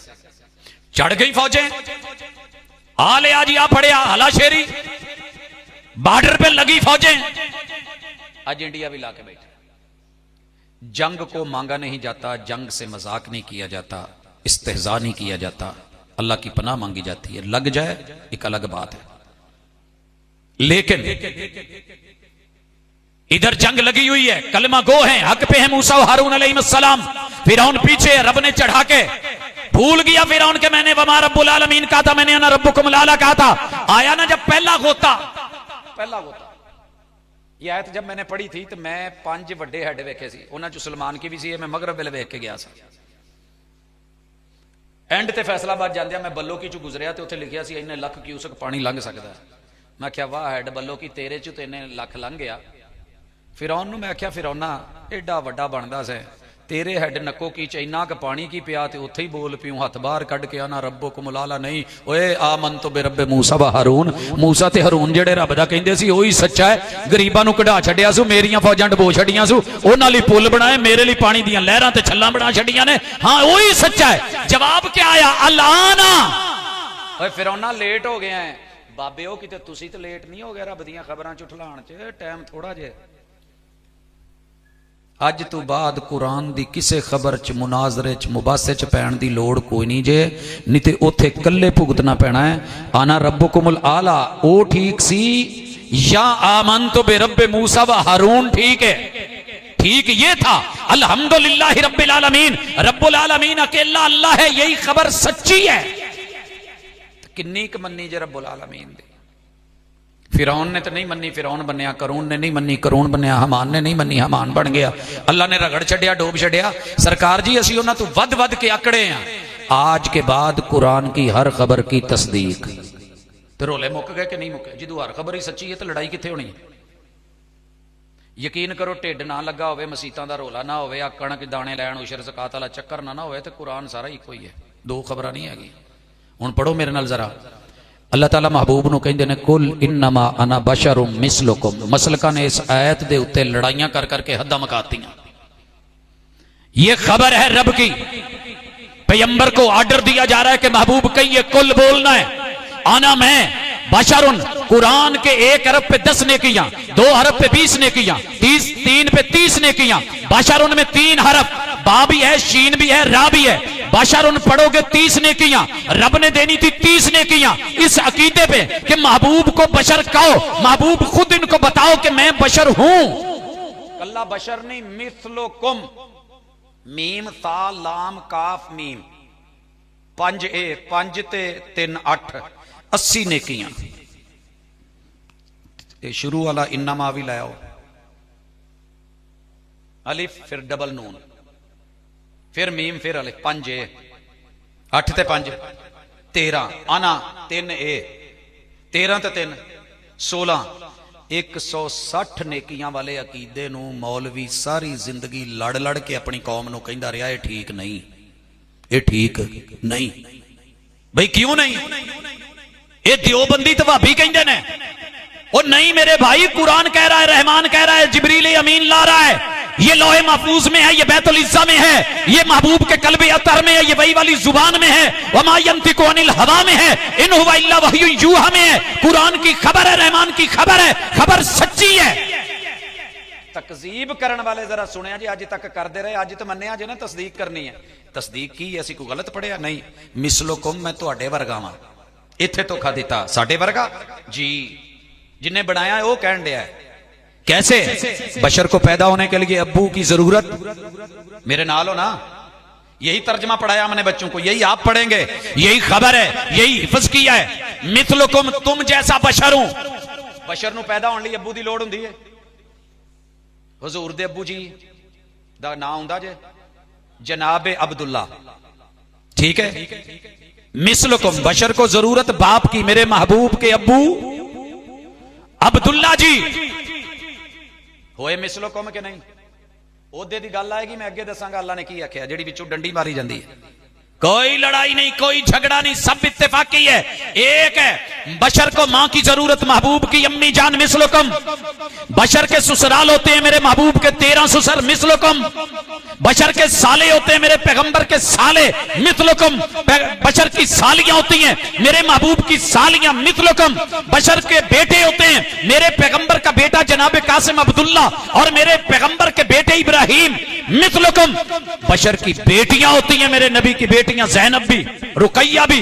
चढ़ गई फौजें, आ लिया जी, आ फड़िया हलाशेरी, बॉर्डर पे लगी फौजें। आज इंडिया भी लाके बैठा। जंग को मांगा नहीं जाता, जंग से मजाक नहीं किया जाता, इस्तेहजा नहीं किया जाता, अल्लाह की पनाह मांगी जाती है। लग जाए एक अलग बात है, लेकिन इधर जंग लगी हुई है, कलमा गो है, हक पे है मूसा और हारून अलैहिस्सलाम। फिरौन पीछे है, रब ने चढ़ा के भूल गया फिरौन के मैंने वमा रब्बुल आलमीन कहा था, मैंने अना रब्बुकुमुल आला कहा था। आया ना जब पहला गोता, यह आयत जब मैंने पढ़ी थी तो मैं 5 वड्डे हैड वेखे सी, उन्हां चों सलमान की भी सी, मैं मगरब वेले वेख के गया सा। एंड ते फैसलाबाद जांदिया मैं बल्लो की चों गुजरिया तो उत्थे लिखिया सी इन्ने लख क्यूसक पानी लंघ सकदा। मैं क्या वाह हैड बल्लो की तेरे चों ते इन्ने लख लंघ गया। फिरौन नूं मैं आख्या फिरौना एडा वड्डा बनदा से, तेरे हैड नक्को की इन्ना क पानी की पिया ते उत्थे ही बोल पियूं, हथ बाहर कढ के आना रब्बुकुमुल आला नहीं। ओए आमनतु बिरब्बि मूसा व हारून, मूसा ते हारून जेड़े रब दा कहंदे सी ओही सच्चा है। गरीबां नूं कढा छड्डिया सू, मेरियां फौजां डबो छड्डियां सू, उहनां लई पुल बनाए, मेरे लिए पानी दियां लहरां ते छल्लां बना छड्डियां ने। हां ओही सच्चा है। जवाब क्या आया? अलाना। ओए फिरौना लेट हो गया है बाबे, ओ किते तुसी ते लेट नहीं हो गए रब दियां खबरां झुठलाण च, टाइम थोड़ा जे। अज तो बाद कुरान दी किसे खबर च मुनाजरे च मुबासे च पैण दी लोड़ कोई नहीं जे, नहीं ते ओथे कल्ले भुगतना पैना है। आना रब्बुकुमुल आला ओ ठीक सी या आमनतु बिरब्बि मूसा व हारून ठीक है? ठीक ये था। अल्हम्दुलिल्लाह रब्बिल आलमीन, रब्बुल आलमीन अकेला अल्लाह है, यही खबर सच्ची है। किन्नी क मन्नी जे रब्बुल आलमीन दी। फिरौन ने तो नहीं मन्नी, फिरौन बनया। करून ने नहीं मन्नी, करून बनया। हमान ने नहीं मन्नी, हमान बन गया। अल्लाह ने रगड़ छड्या, डोब छड्या। सरकार जी असी उन्हां तों वध वध के आकड़े हैं। आज के बाद कुरान की हर खबर की तस्दीक। तो रोले मुक गए कि नहीं मुके? जिदों हर खबर ही सच्ची है तो लड़ाई कित्थे होनी है? यकीन करो ढिड ना लगा होवे, मसीतां दा रोला ना होवे, आ कणक दाने लैण उशर ज़कात वाला चक्कर ना होवे, तो कुरान सारा इको ही है। दो खबर नहीं हैगी। हुण पढ़ो मेरे नाल जरा। अल्लाह ताला महबूब नूं कहंदे ने कुल इन्नमा अना बशरुम मिसलुकुम। मसलका ने इस आयत दे उत्ते लड़ाइयां कर करके हद्दां मकातियां। ये खबर है रब की, पैगंबर को ऑर्डर दिया जा रहा है कि महबूब कहिए कुल बोलना है, आना मैं बशरुन। कुरान के 1 अरब पे 10 नेकियां, 2 अरब पे 20 नेकियां, 3 पे 30 नेकियां। बशरुन में 3 हरफ, बा भी है, शीन भी है, रा भी है। बशरुन पढ़ोगे 30 नेकियां, रब ने देनी थी 30 नेकियां। इस अकीदे पे कि महबूब को बशर कहो, महबूब खुद इनको बताओ कि मैं बशर हूं। कल्ला बशर नहीं, मिसलुकुम। मीम सा लाम काफ मीम 5 5 ते 3 8 80 नेकियां। शुरू वाला इन्नमा भी लाओ, अलिफ फिर डबल नून फिर मीम फिर अलिफ 5 8 ते 5 13 आना 3 13 ते 3 16 160 नेकियां वाले अकीदे नूं मौलवी सारी जिंदगी लड़ लड़ के अपनी कौम नूं कहंदा रहा ये ठीक नहीं, ये ठीक नहीं। भाई क्यों नहीं? ये देवबंदी तो भाभी कहंदे ने, और नहीं मेरे भाई, कुरान कह रहा है, रहमान कह रहा है, जिब्रील अमीन ला रहा है, ये लोहे महफूज में है, ये बैतुल इज्जा में है, ये महबूब के कल्बे अतर में है, ये वही वाली जुबान में है, वमा यंतिकु अनिल हवा में है, इन हुवा इल्ला वह्यु यूहा में है। कुरान की खबर है, रहमान की खबर है, खबर सच्ची है। तकजीब करने वाले जरा सुने जी, अज तक करते रहे, अज तो मन्निया जे ना तस्दीक करनी है। तस्दीक की असीं कोई गलत पढ़िया नहीं। मिसलुकुम मैं तुहाडे वर्गा वां, इत्थे धोखा दिता साडे वर्गा जी, जिन्हें बनाया है वो कहन दिया है। कैसे? बशर को पैदा होने के लिए अब्बू की जरूरत। मेरे नाल हो ना, यही तर्जमा पढ़ाया हमने बच्चों को, यही आप पढ़ेंगे, यही खबर है, यही हिफ्ज किया है। मिथलुकुम तुम जैसा बशर हूं। बशर नूं पैदा होने लिए अब्बू की लोड़ हुंदी है। हुजूर दे अब्बू जी दा नाम हुंदा जे जनाब अब्दुल्ला, ठीक है। मिसलुकुम बशर को जरूरत बाप की, मेरे महबूब के अब्बू अब्दुल्ला जी होए मिसलुकुम के नहीं? ओहदे दी गल आएगी, मैं अगे दसांगा अल्लाह ने की आख्या, जेड़ी विचों डंडी मारी जाती है। कोई लड़ाई नहीं, कोई झगड़ा नहीं, सब इत्तेफाकी है, एक है। बशर को मां की जरूरत, महबूब की अम्मी जान मिसलुकुम। बशर के ससुराल होते हैं मेरे महबूब के 13 ससुर मिसलुकुम। बशर के साले होते हैं मेरे पैगंबर के साले मिसलुकुम। बशर की सालियां होती हैं मेरे महबूब की सालियां मिसलुकुम। बशर के बेटे होते हैं मेरे पैगंबर का बेटा जनाब कासिम अब्दुल्ला और मेरे पैगंबर के बेटे इब्राहिम मिसलुकुम। बशर की बेटियां होती हैं मेरे नबी की बेटियां, ज़ैनब भी, रुकैया भी,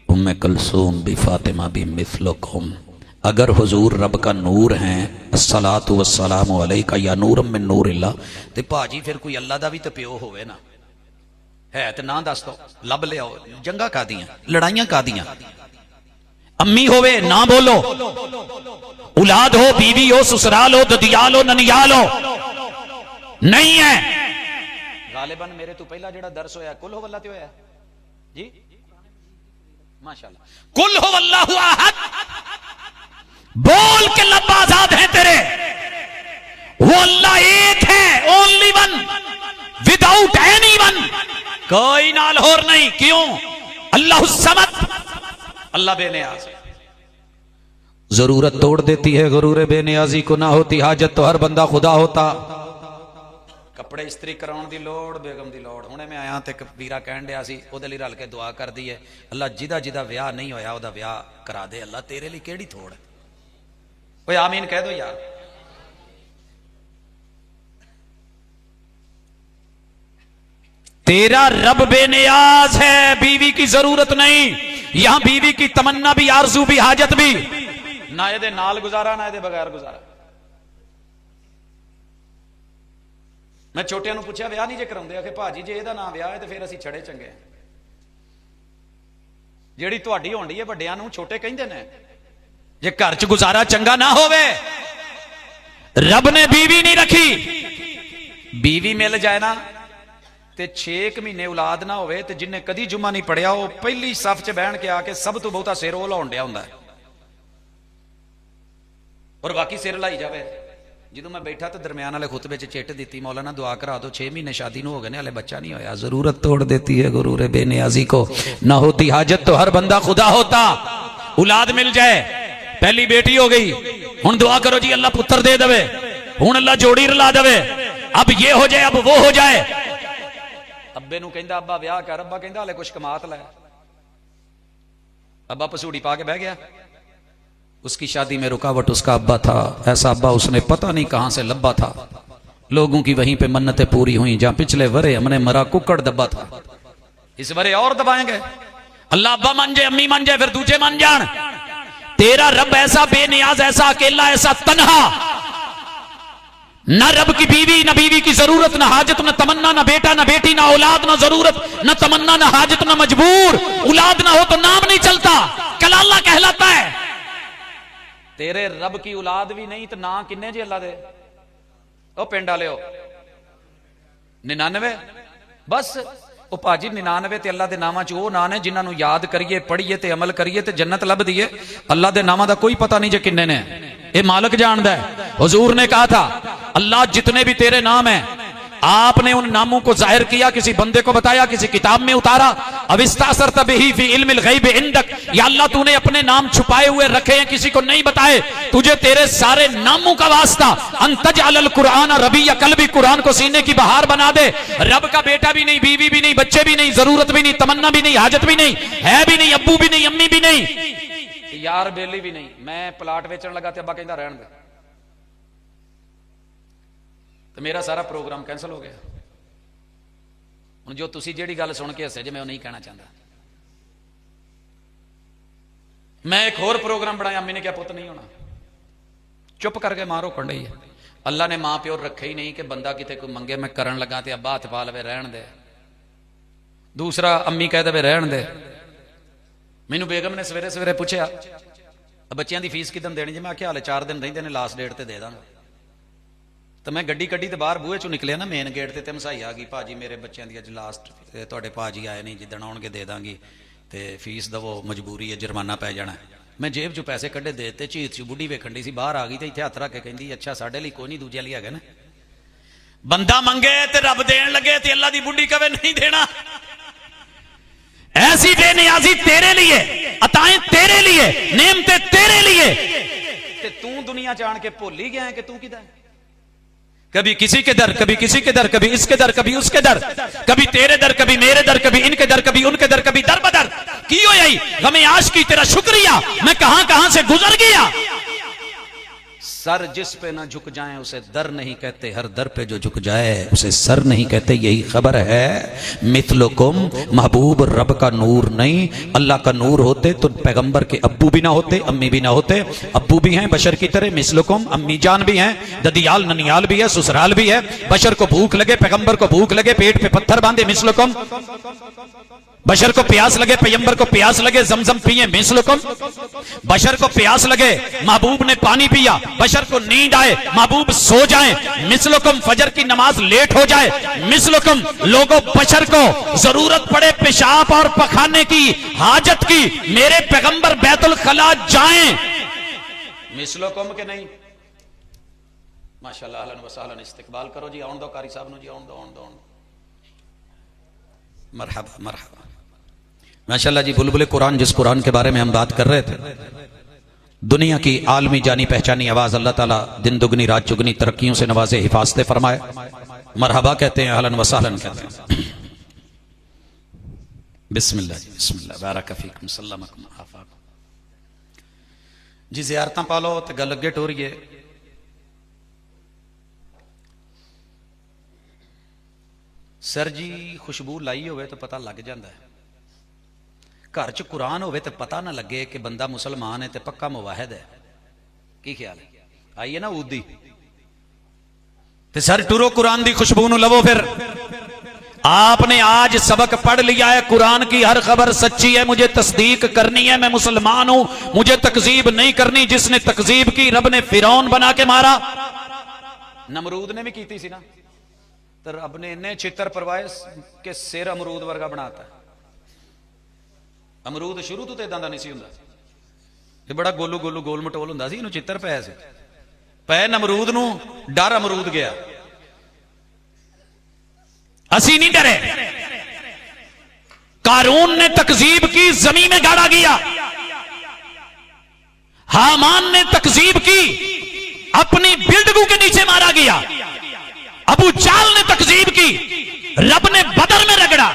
उम्मे कुलसूम भी, फातिमा भी मिसलुकुम। अगर हुजूर रब का नूर हैं, अस्सलातु वस्सलामु अलैका या नूरम मिन नूरिल्लाह, ते भाजी फिर कोई अल्लाह दा भी तो प्यो होवे ना, है तो ना दस दो, लब ले आओ। जंगा कादियां, लड़ाइयां कादियां। अम्मी होवे ना बोलो, औलाद हो, बीवी हो, ससुराल हो, ददियाल हो, ननियाल हो, नहीं है। गालिबन मेरे तो पहला जेड़ा दर्स होया कुल हो वल्लाह ते होया जी, माशाल्लाह। कुल हो वल्लाहु अहद, बोल के लब आजाद हैं तेरे। वो अल्लाह एक है, only one, without any one, कोई नाल होर नहीं। क्यों? अल्लाह समद, अल्लाह बेनियाज। जरूरत तोड़ देती है, गुरूर बेनियाजी को ना होती हाजत तो हर बंदा खुदा होता। कपड़े इस्त्री कराउण दी लोड़, बेगम दी लोड़। हुणे मैं आया ते वीरा कहण दिया सी ओदे लई रल के दुआ कर दी है, अल्लाह जिदा जिदा विआह नहीं होया ओदा विआह करा दे, अल्लाह तेरे लिए केड़ी थोड़। ओए आमीन कह दो यार। तेरा रब बेनियाज है, बीवी की जरूरत नहीं। यहां बीवी की तमन्ना भी, आरजू भी, हाजत भी, ना ये नाल गुजारा ना ये बगैर गुजारा। मैं छोटिया नूं पुछया विआह नहीं जे कराउंदे, आखे भाजी जे इहदा नाम विआह है तो फिर असीं छड़े चंगे। जिहड़ी तुहाडी होंदी है वड्डियां नूं छोटे कहिंदे ने, जे घर च गुजारा चंगा ना होवे। रब ने बीवी नहीं रखी, बीवी मिल जाए ना ते 6 महीने औलाद ना होवे ते जिन्हें कदी जुम्मा नहीं पढ़िया वो पहली सफ च बहन के आके सब तो बहुता सिर वो लाउण डिया हुंदा है और बाकी सिर लाई जावे। ਜਦੋਂ मैं बैठा तो दरम्यान वाले खुतबे च चिट दी, मौलाना दुआ करा दो, 6 महीने शादी हो गए हाले बच्चा नहीं होया। जरूरत तोड़ देती है गुरूर बेनियाजी को, ना होती हाजत तो हर बंदा खुदा होता। औलाद मिल जाए, पहली बेटी हो गई, हुण दुआ करो जी अल्लाह पुत्र दे दे, हुण अल्लाह जोड़ी रला दे, अब ये हो जाए, अब वो हो जाए। अब्बे नूं कहंदा अब्बा ब्याह कर, अब्बा कहंदा हाले कुछ कमात लै। अब्बा पसूड़ी पा के बह गया। उसकी शादी में रुकावट उसका अब्बा था। ऐसा अब्बा उसने पता नहीं कहां से लब्बा था। लोगों की वहीं पे मन्नतें पूरी हुई। जहां पिछले वरे हमने मरा कुकड़ दबा था, इस वरे और दबाएंगे। अल्लाह अब्बा मान जाए, अम्मी मान जाए, फिर दूजे मान जान। तेरा रब ऐसा बेनियाज, ऐसा अकेला, ऐसा तन्हा, ना रब की बीवी, ना बीवी की जरूरत, ना हाजत, ना तमन्ना, ना बेटा, ना बेटी, ना औलाद, ना जरूरत, ना तमन्ना, ना हाजत, ना मजबूर। औलाद ना हो तो नाम नहीं चलता, कलाला कहलाता है। तेरे रब की औलाद भी नहीं तो ना किन्ने जी अल्लाह दे? ओ पिंड वाले 99 बस। ओ भाजी 99 ते अल्लाह दे नामां च ओ नाम ने जिन्हां नूं याद करिए, पढ़िए ते अमल करिए ते जन्नत लभदी है। अल्लाह दे नामां दा कोई पता नहीं जे किन्ने ने, ये मालिक जानदा है। हुजूर ने कहा था अल्लाह जितने भी तेरे नाम है, आपने उन नामों को जाहिर किया, किसी बंदे को बताया, किसी किताब में उतारा। अविस्तासरत बिही फी इल्मिल गैब इंदक, या अल्लाह तूने अपने नाम छुपाए हुए रखे हैं, किसी को नहीं बताए। तुझे तेरे सारे नामों का वास्ता, अंतज अलल कुरान रबी या कल्बी, कुरान को सीने की बहार बना दे। रब का बेटा भी नहीं, बीवी भी नहीं, बच्चे भी नहीं, जरूरत भी नहीं, तमन्ना भी नहीं, हाजत भी नहीं, है भी नहीं, अब्बू भी नहीं, अम्मी भी नहीं, यार बेली भी नहीं। मैं प्लाट बेचन लगा ते अब्बा कहंदा रहन दे, तो मेरा सारा प्रोग्राम कैंसिल हो गया। हुण जो तुसी जेड़ी गल सुन के हसे जे, मैं वो नहीं कहना चाहता। मैं एक होर प्रोग्राम बनाया, अम्मी ने कहा पुत नहीं होना, चुप करके मां रोकण लई है। अल्लाह ने मां प्यो रखे ही नहीं कि बंदा किते कोई मंगे मैं करन लगा ते अब्बा हथ पा लवे रहन दे, दूसरा अम्मी कह दे रहन दे। मैनू बेगम ने सवेरे सवेरे पूछा बच्चों की फीस किदन देनी जी? मैं आख्या हाले 4 दिन रहिंदे ने, लास्ट डेट ते दे दांगा। तो मैं गड्डी कड्डी तो बाहर बूहे चों निकलिया ना, मेन गेट ते मसाई आ गई, भाजी मेरे बच्चों की अज लास्ट, तुहाडे भाजी आए नहीं, जिद्दण आउणगे दे दांगी, ते फीस दवो, मजबूरी है, जुर्माना पै जाना। मैं जेब चो पैसे कड्ढे देते, झीत च बुढ़ी वेखण दी सी, बाहर आ गई तो इत्थे हथ रख के कहंदी अच्छा साडे लई कोई नहीं, दूजे लई हैगा ना। बंदा मंगे ते रब देण लगे ते अल्लाह दी बुढ़ी कवे नहीं देना। ऐसी बेनियाजी तेरे लिए, अताएं तेरे लिए, नेमते तेरे लिए, ते तू दुनिया जान के भुल ही गया है कि तू किदा है। कभी किसी के दर, कभी किसी के दर, कभी इसके दर, कभी उसके दर, कभी तेरे दर, कभी मेरे दर, कभी इनके दर, कभी उनके दर, कभी दर बदर। कियो यही हमें आश की तेरा शुक्रिया, मैं कहां कहां से गुजर गया। सर जिस पे ना झुक जाए उसे दर नहीं कहते, हर दर पे जो झुक जाए उसे सर नहीं कहते। यही खबर है मिथलुकुम, महबूब रब का नूर नहीं, अल्लाह का नूर होते तो पैगंबर के अब्बू भी ना होते, अम्मी भी ना होते। अब्बू भी हैं बशर की तरह, मिसलुकुम, अम्मी जान भी हैं, ददियाल ननियाल भी है, ससुराल भी है। बशर को भूख लगे, पैगंबर को भूख लगे, पेट पे पत्थर बांधे, मिसलुकुम। बशर को प्यास लगे, पैगंबर को प्यास लगे, जमजम पिए, मिसलुकुम। बशर को प्यास लगे, महबूब ने पानी पिया। बशर को नींद आए, महबूब सो जाए, मिसलुकुम। फजर की नमाज लेट हो जाए, मिसलुकुम। लोगों बशर को जरूरत पड़े पेशाब और पखाने की, हाजत की, मेरे पैगंबर बैतुल खला जाएं, मिसलुकुम के नहीं। माशाल्लाह, अहलन व सहलन, इस्तकबाल करो जी, आउण दो कारी साहब नु जी, आउण दो, आउण दो, मरहबा मरहबा। माशाल्लाह जी, बुलबुल कुरान, जिस कुरान के बारे में हम बात कर रहे थे, दुनिया की आलमी जानी पहचानी आवाज, अल्लाह ताला दिन दुगनी रात चुगनी तरक्कियों से नवाजे, हिफाजते फरमाए। मरहबा कहते हैं, अहलन व सहलन कहते हैं। बिस्मिल्लाह जी, बिस्मिल्लाह, बारक फीकुम, सल्लमकुम आफाकुम जी। ज़ियारतां पालो ते गल अगे टोरीए। सर जी खुशबू लाई होवे तो पता लग जाता है, घर च कुरान होवे तो पता ना लगे कि बंदा मुसलमान है तो पक्का मुवाहिद है। की ख्याल है? आई है ना ऊदी ते सर टुरो कुरान दी खुशबू नु लवो। फिर आपने आज सबक पढ़ लिया है, कुरान की हर खबर सच्ची है, मुझे तस्दीक करनी है, मैं मुसलमान हूं, मुझे तकजीब नहीं करनी। जिसने तकजीब की रब ने फिरौन बना के मारा, नमरूद ने भी की थी ना, तो रब ने इन्ने चित्र परवाए के सिर अमरूद वर्गा बनाता है। अमरूद शुरू तो इदां दा नहीं सी हुंदा, ये बड़ा गोलू गोलू गोल मटोल हुंदा सी, इहनूं चित्र पै सी। पै नमरूद नू डर अमरूद गया। असी नहीं डरे। कारून ने तकजीब की, जमीन में गाड़ा गया। हामान ने तकजीब की, अपनी बिल्डिंगों के नीचे मारा गया। अबू चाल ने तकजीब की, रब ने बदर में रगड़ा।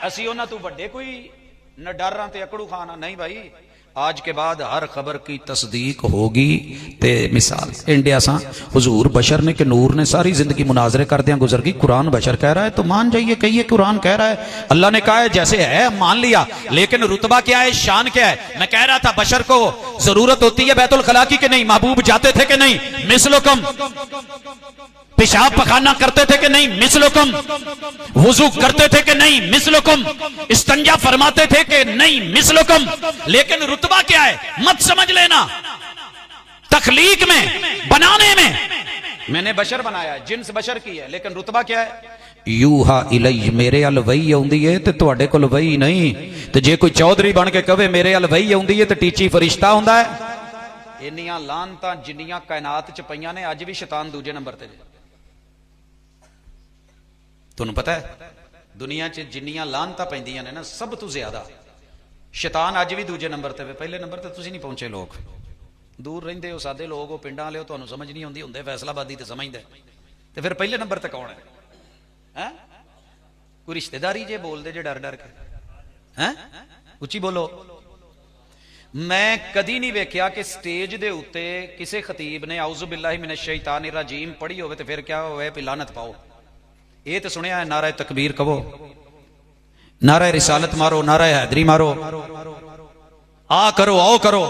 असी उन्हां तों वड्डे कोई न डर ते अकड़ू खाना नहीं भाई। आज के बाद हर खबर की तस्दीक होगी। ते मिसाल इंडिया सा हुजूर बशर ने कि नूर ने सारी जिंदगी मुनाजरे कर दिया गुजर गई। कुरान बशर कह रहा है तो मान जाइए, कहिए कुरान कह रहा है। अल्लाह ने कहा है जैसे है मान लिया, लेकिन रुतबा क्या है, शान क्या है। मैं कह रहा था बशर को जरूरत होती है बैतुल खला की कि नहीं, महबूब जाते थे कि नहीं, मिसलुकुम, पेशाब पखाना करते थे कि नहीं, मिसलुकुम, वुजू करते थे कि नहीं, मिसलुकुम, इस्तंजा फरमाते थे कि नहीं, मिसलुकुम। लेकिन रुतबा क्या है मत समझ लेना। तखलीक में, बनाने में मैंने बशर बनाया है, जिन्स बशर की है, लेकिन रुतबा क्या है, यूहा इलई, मेरे अल वही आउंदी है ते तुहाडे कोल वही नहीं। ते जे कोई चौधरी बन के कहे मेरे अल वही आउंदी है ते टीची फरिश्ता हुंदा है। इन्नियां लानतां जिन्नियां कायनात च पईयां ने, अज भी शैतान दूजे नंबर ते। तुहानूं पता है दुनिया च जिन्नियां लानतां पैंदियां ने ना, सब तो ज्यादा शैतान अज भी दूजे नंबर ते। पहले नंबर ते तुसीं नहीं पहुंचे। लोग दूर रहिंदे हो, सादे लोग हो, पिंडां वाले हो, तुहानूं समझ नहीं आउंदी, हुंदे फैसलाबादी ते समझदे। ते फिर पहले नंबर ते कौन है? हैं? कोई रिश्तेदारी जे बोलदे जे डर डर के, हैं? उच्ची बोलो। मैं कदी नहीं वेख्या कि स्टेज दे उत्ते किसी खतीब ने औज़ु बिल्लाहि मिनश शैतानिर रजीम पढ़ी होवे ते फिर क्या होवे भी लानत पाओ। ये तो सुनिया है नारा तकबीर कहो, नारा रिसालत मारो, नारा हैदरी मारो, आ करो आओ करो,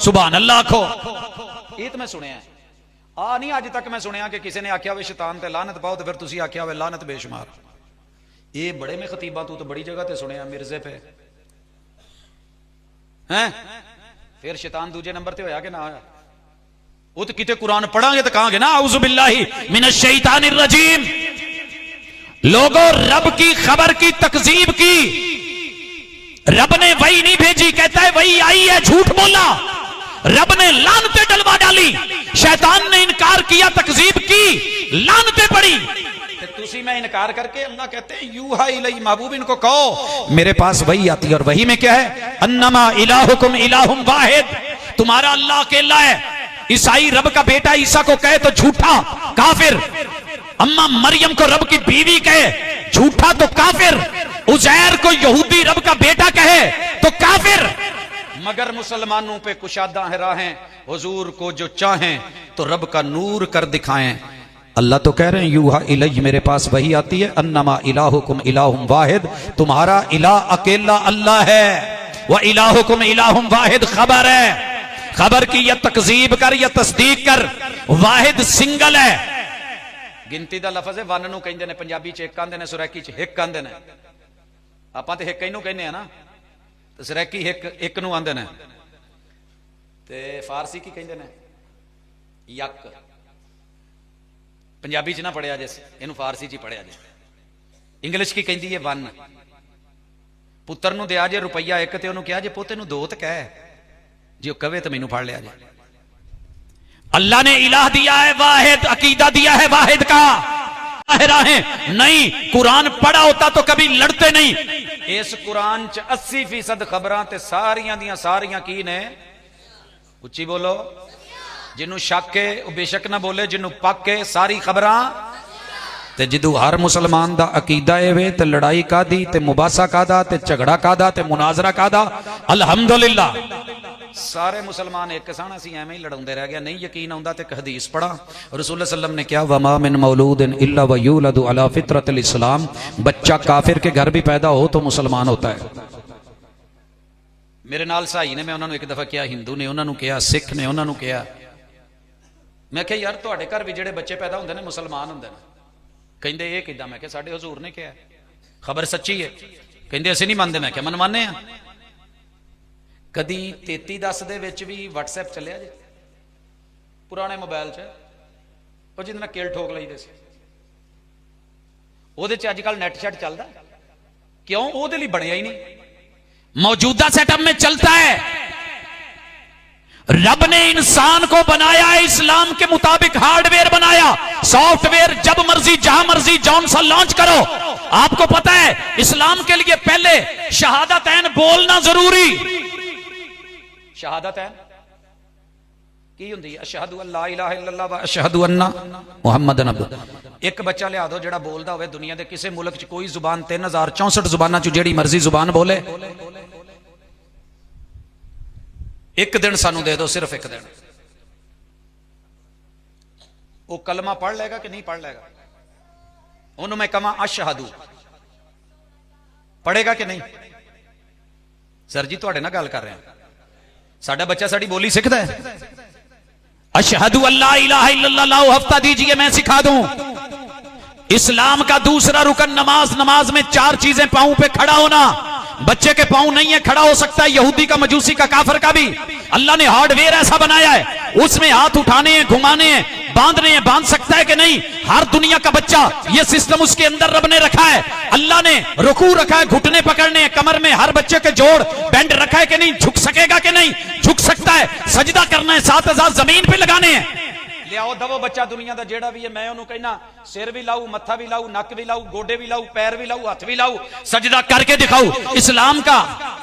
सुभान अल्लाह आखो। ये तो मैं सुनिया है। आ नहीं अज तक मैं सुनिया कि किसी ने आख्या वे शैतान ते लानत पाओ, तो फिर तुसी आख्या वे लानत बेशुमार। ये बड़े में खतीबा तू तो बड़ी जगह ते सुनिया, मिर्जे पे हैं। फिर शैतान दूजे नंबर ते होया कि ना होया? वो तो किते कुरान पढ़ांगे तो कहांगे ना औज़ु बिल्लाहि मिनश शैतानिर रजीम। लोगों रब की खबर की तकजीब की, रब ने वही नहीं भेजी, कहता है वही आई है, झूठ बोला। रब ने लानते डलवा डाली, शैतान ने इनकार किया, तकजीब की, लानते पड़ी। तुसी में इनकार करके अल्लाह कहते हैं यूहा इलई, महबूब इनको कहो मेरे पास वही आती है। और वही में क्या है, अन्नमा इलाहुकुम इलाहुम वाहिद, तुम्हारा अल्लाह अकेला है। ईसाई रब का बेटा ईसा को कहे तो झूठा काफिर, अम्मा मरियम को रब की बीवी कहे झूठा तो काफिर, उजैर को यहूदी रब का बेटा कहे तो काफिर। मगर मुसलमानों पे कुशादा है राहें, हुजूर को जो चाहें तो रब का नूर कर दिखाएं। अल्लाह तो कह रहे हैं यूहा इलई, मेरे पास वही आती है। अन्नमा इलाहुकुम इलाहुम वाहिद, तुम्हारा इलाह अकेला अल्लाह है। व इलाहुकुम इलाहुम वाहिद खबर है, खबर की या तकजीब कर या तस्दीक कर। वाहिद सिंगल है, गिनती का लफज है। वन नूं कहंदे ने पंजाबी च एक आंदे ने, सुरैकी च हिक आंदे ने। आपां ते हिक इहनूं कहने आ ना, ते सुरैकी हिक एक नूं आंदे ने, ते फारसी की कहंदे ने यक। पंजाबी च ना पढ़िया जिस, इहनूं फारसी च ही पढ़िया जे। इंग्लिश की कहंदी है वन। पुत्तर नूं दिया जे रुपया एक, ते उहनूं कहा जे पोते नूं दो ते कह, जे ओह कहे तो मैनूं फड़ लिया जे। अल्लाह ने इलाह दिया है वाहिद, अकीदा दिया है वाहिद का। राहें नहीं, कुरान पढ़ा होता तो कभी लड़ते नहीं। इस कुरान च 80% खबरां ते सारियां दियां सारियां की ने, उच्ची बोलो। जिन्हों शक है वह बेशक ना बोले, जिन्हों पक है सारी खबरां। ते जिदू हर मुसलमान दा अकीदा है ते लड़ाई कादी, ते मुबासा कादा, ते झगड़ा कादा, ते मुनाजरा कादा। अल्हम्दुलिल्लाह सारे मुसलमान एक सन, असीं एवें ही लड़ाउंदे रह गए। नहीं यकीन आउंदा ते एक हदीस पढ़ा, रसूल सल्लम ने क्या, वमा मिन मौलूदिन इल्ला व यूलदु अला फित्रतिल इस्लाम। बच्चा काफिर के घर भी पैदा हो तो मुसलमान होता है। मेरे नाल साई ने, मैं उन्होंने एक दफा किया, हिंदू ने उन्होंने कहा, सिख ने उन्होंने कहा, मैं कहा यार तुहाडे घर भी जिहड़े बच्चे पैदा होंदे ने मुसलमान होंदे ने। कहंदे ये किदां? मैं कहा साडे हुजूर ने कहा, खबर सच्ची है। कहंदे असीं नहीं मनदे। मैं कहा मन माने आ। कदी 3310 दे विच भी WhatsApp चलिया जे, पुराने मोबाइल च, ਉਹ ਜਿਹਦੇ ਨਾਲ ਕਿਲ ਠੋਕ ਲਈਦੇ ਸੀ, ਉਹਦੇ ਚ ਅੱਜ ਕੱਲ ਨੈਟ ਸ਼ੈਟ ਚੱਲਦਾ क्यों? ਉਹਦੇ ਲਈ ਬਣਿਆ ਹੀ नहीं। मौजूदा सेटअप में चलता है। रब ने इंसान को बनाया है इस्लाम के मुताबिक, हार्डवेयर बनाया, सॉफ्टवेयर जब मर्जी जहां मर्जी जौन सा लॉन्च करो। आपको पता है इस्लाम के लिए पहले शहादतैन बोलना जरूरी। शहादतैन की हुंदी है? अशहदु अल्ला इलाहा इल्लल्लाह व अशहदु अन्ना मुहम्मदन अब्दुहु। एक बच्चा लिया दो जेड़ा बोलदा होवे, दुनिया के किसी मुल्क च कोई जुबान 3064 जुबाना च जेड़ी मर्जी जुबान बोले, एक दिन सानू दे दो, सिर्फ एक दिन। वो कलमा पढ़ लेगा कि नहीं पढ़ लेगा? उन्होंने मैं कहा अशहदु, पढ़ेगा कि नहीं? सर जी तुहाडे नाल गल कर रहे हैं, साडा बच्चा साडी बोली सीखदा है। अशहदु अल्ला इलाहा इल्लल्लाह हफ्ता दीजिए मैं सिखा दूं। इस्लाम का दूसरा रुकन नमाज। नमाज में 4 चीजें, पांव पे खड़ा होना। बच्चे के पांव नहीं है, खड़ा हो सकता है यहूदी का, मजूसी का, काफर का भी। अल्लाह ने हार्डवेयर ऐसा बनाया है, उसमें हाथ उठाने हैं, घुमाने हैं, बांधने हैं। बांध सकता है कि नहीं? हर दुनिया का बच्चा ये सिस्टम उसके अंदर रब ने रखा है। अल्लाह ने रुकू रखा है, घुटने पकड़ने हैं, कमर में हर बच्चे के जोड़ बैंड रखा है कि नहीं? झुक सकेगा कि नहीं? झुक सकता है। सजदा करना है, 7000 जमीन पे लगाने हैं। लियाओ दवो बच्चा दुनिया का जेड़ा भी है, मैं उन्होंने कहना सिर भी लाऊ, मत्था भी लाऊ, नक भी लाऊ, गोडे भी लाऊ, पैर भी लाऊ, हाथ भी लाऊ, सजदा करके दिखाऊ। इस्लाम का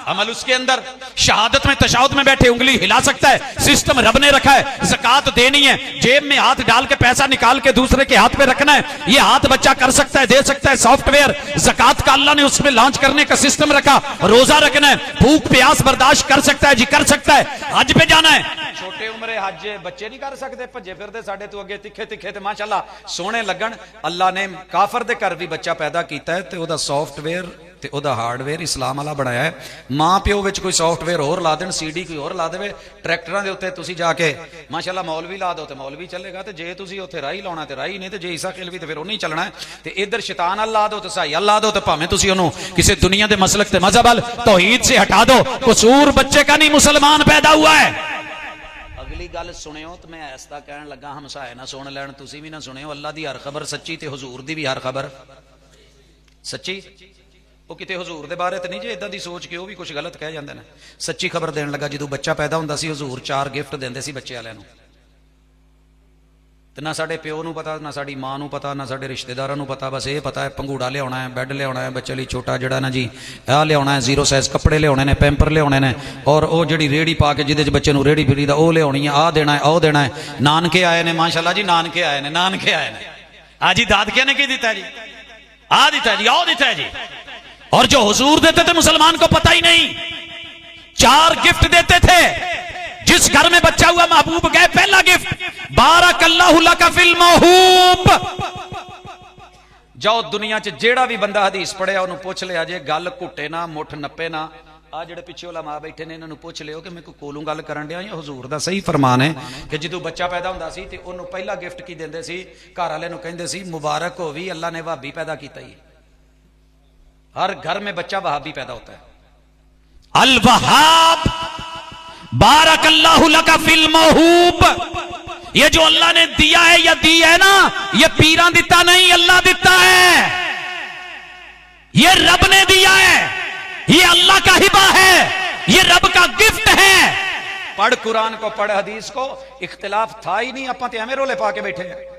अमल उसके अंदर। शहादत में, तशहुद में बैठे उंगली हिला सकता है, सिस्टम रब ने रखा है। ज़कात देनी है, जेब में हाथ डाल के पैसा निकाल के दूसरे के हाथ पे रखना है, ये हाथ बच्चा कर सकता है, दे सकता है। सॉफ्टवेयर ज़कात का अल्लाह ने उसमें लॉन्च करने का सिस्टम रखा। रोजा रखना है, भूख प्यास बर्दाश्त कर सकता है जी, कर सकता है। हज पे जाना है, छोटे उम्रे हज बच्चे नहीं कर सकते, भजे फिरदे साडे तो अगे तिखे तिखे ते माशाअल्लाह सोहने लगन। अल्लाह ने काफर दे घर भी बच्चा पैदा किया है, ते ओदा सॉफ्टवेयर ते ओदा हार्डवेयर इस्लाम वाला बनाया है। मां प्यो विच कोई सॉफ्टवेयर होर ला देन, सीडी कोई होर ला देवे, ट्रैक्टरां दे उत्ते तुसीं जाके माशाअल्लाह मौलवी ला दो ते मौलवी चलेगा, ते जे तुसीं उत्थे राही लाउणा ते राही, नहीं ते जे ईसा खिलवी ते फिर उन्हीं चलना है। ते इधर शैतान अल्लाह ला दो ते सही अल्लाह ला दो, ते भावें तुसीं ओनू किसी दुनिया दे मसलक ते मजहब अल तौहीद से हटा दो। कसूर बच्चे का नहीं, मुसलमान पैदा हुआ है। अगली गल सुनियो तो मैं ऐसा कहन लगा, हमसाए ना सुन लैन, तुसी भी ना सुनियो। अल्लाह दी हर खबर सच्ची ते हुजूर दी भी हर खबर सच्ची। वो किते हुजूर दे बारे ते नहीं जे इदां दी सोच के वो भी कुछ गलत कह जांदे ने। सच्ची खबर देन लगा, जदों बच्चा पैदा हुंदा सी हुजूर 4 गिफ्ट देंदे सी बच्चे वालियां नूं, ते ना साडे प्यो नूं पता, ना साडी मां नूं पता, ना साडे रिश्तेदारां नूं पता। बस ये पता है पंगूड़ा लियाउणा है, बैड लियाउणा है, बच्चे लई छोटा जिहड़ा ना जी आ लियाउणा है, 0 साइज कपड़े लियाउणे ने, पैंपर लियाउणे ने, और वो जिहड़ी रेड़ी पा के जिहदे च बच्चे नूं रेड़ी फिरी दा ओ लियाउणी है, आ देना है, ओ देना है। नानके आए ने माशाअल्लाह जी, नानके आए ने, नानके आए ने। आ जी दादकिया ने की दिता है जी, आ दिता है जी, आओ दिता है जी। और जो हुजूर देते थे मुसलमान को पता ही नहीं। 4 गिफ्ट देते थे। जिस घर में बच्चा हुआ महबूब गए, पहला गिफ्ट बारकल्लाहु लका फिल मौहूब। जाओ दुनिया च जेड़ा भी बंदा हदीस पढ़िया उन्होंने पूछ लिया जे, गल घुटे ना, मुठ नप्पे ना। आ जेड़े पिछे वाला मां बैठे ने, इन्होंने पूछ लियो कि मैं कोई कोलों गल करन दिया या हुजूर दा सही फरमान है कि जदों बच्चा पैदा हुंदा सी ते उन्होंने पहला गिफ्ट की देंदे सी, घर वाले नूं कहिंदे सी मुबारक होवी, अल्लाह ने वहाबी पैदा कीता ही। हर घर में बच्चा वहाबी पैदा होता है। अल वहाब बारकल्लाहु लका फिल मौहूब। ये जो अल्लाह ने दिया है या दी है ना, ये पीरा दिता नहीं, अल्लाह दिता है। ये रब ने दिया है, ये अल्लाह का हिबा है, ये रब का गिफ्ट है। पढ़ कुरान को, पढ़ हदीस को, इख्तिलाफ था ही नहीं, आप ते एवें रोले पा के बैठे हैं।